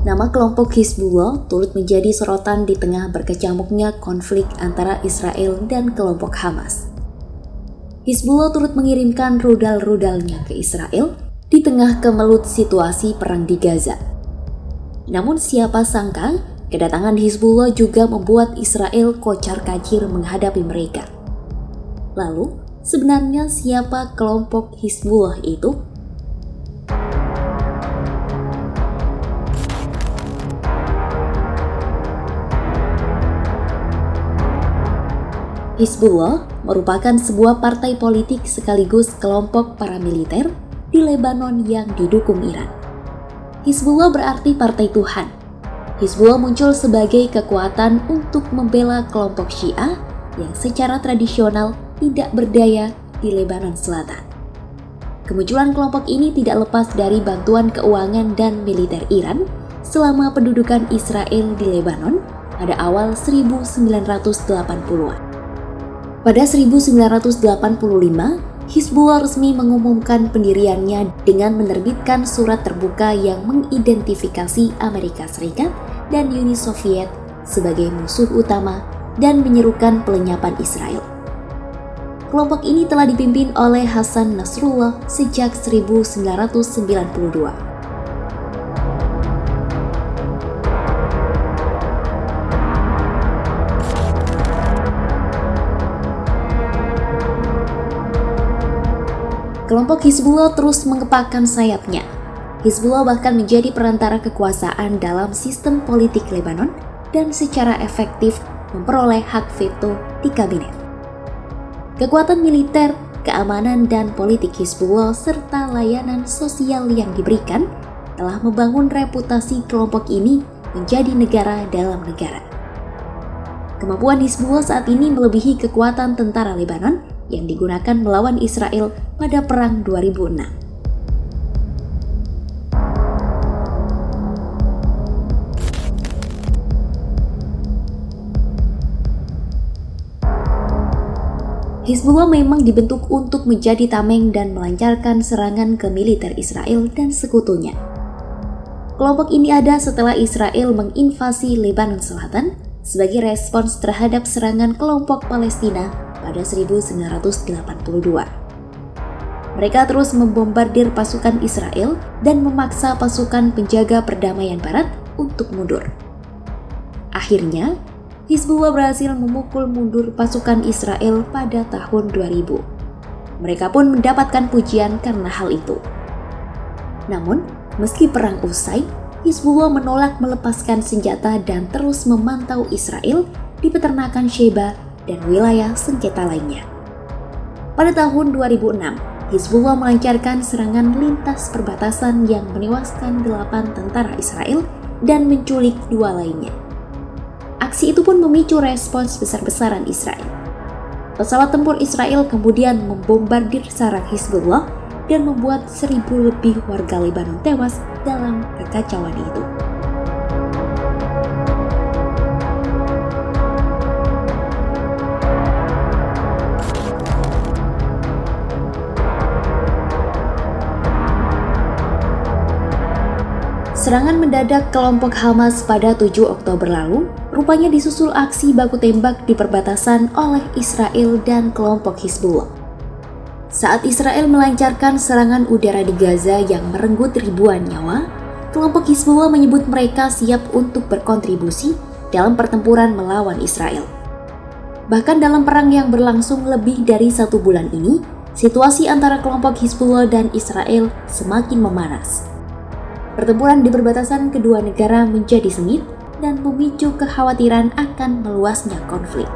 Nama kelompok Hizbullah turut menjadi sorotan di tengah berkecamuknya konflik antara Israel dan kelompok Hamas. Hizbullah turut mengirimkan rudal-rudalnya ke Israel di tengah kemelut situasi perang di Gaza. Namun siapa sangka, kedatangan Hizbullah juga membuat Israel kocar-kacir menghadapi mereka. Lalu, sebenarnya siapa kelompok Hizbullah itu? Hizbullah merupakan sebuah partai politik sekaligus kelompok paramiliter di Lebanon yang didukung Iran. Hizbullah berarti partai Tuhan. Hizbullah muncul sebagai kekuatan untuk membela kelompok Syiah yang secara tradisional tidak berdaya di Lebanon Selatan. Kemunculan kelompok ini tidak lepas dari bantuan keuangan dan militer Iran selama pendudukan Israel di Lebanon pada awal 1980-an. Pada 1985, Hizbullah resmi mengumumkan pendiriannya dengan menerbitkan surat terbuka yang mengidentifikasi Amerika Serikat dan Uni Soviet sebagai musuh utama dan menyerukan pelenyapan Israel. Kelompok ini telah dipimpin oleh Hassan Nasrullah sejak 1992. Kelompok Hizbullah terus mengepakkan sayapnya. Hizbullah bahkan menjadi perantara kekuasaan dalam sistem politik Lebanon dan secara efektif memperoleh hak veto di kabinet. Kekuatan militer, keamanan, dan politik Hizbullah serta layanan sosial yang diberikan telah membangun reputasi kelompok ini menjadi negara dalam negara. Kemampuan Hizbullah saat ini melebihi kekuatan tentara Lebanon yang digunakan melawan Israel pada Perang 2006. Hizbullah memang dibentuk untuk menjadi tameng dan melancarkan serangan ke militer Israel dan sekutunya. Kelompok ini ada setelah Israel menginvasi Lebanon Selatan sebagai respons terhadap serangan kelompok Palestina pada 1982. Mereka terus membombardir pasukan Israel dan memaksa pasukan penjaga perdamaian Barat untuk mundur. Akhirnya, Hizbullah berhasil memukul mundur pasukan Israel pada tahun 2000. Mereka pun mendapatkan pujian karena hal itu. Namun, meski perang usai, Hizbullah menolak melepaskan senjata dan terus memantau Israel di peternakan Sheba dan wilayah sengketa lainnya. Pada tahun 2006, Hizbullah melancarkan serangan lintas perbatasan yang menewaskan 8 tentara Israel dan menculik 2 lainnya. Aksi itu pun memicu respons besar-besaran Israel. Pesawat tempur Israel kemudian membombardir sarang Hizbullah dan membuat 1.000 lebih warga Lebanon tewas dalam kekacauan itu. Serangan mendadak kelompok Hamas pada 7 Oktober lalu rupanya disusul aksi baku tembak di perbatasan oleh Israel dan kelompok Hizbullah. Saat Israel melancarkan serangan udara di Gaza yang merenggut ribuan nyawa, kelompok Hizbullah menyebut mereka siap untuk berkontribusi dalam pertempuran melawan Israel. Bahkan dalam perang yang berlangsung lebih dari 1 bulan ini, situasi antara kelompok Hizbullah dan Israel semakin memanas. Pertempuran di perbatasan kedua negara menjadi sengit dan memicu kekhawatiran akan meluasnya konflik.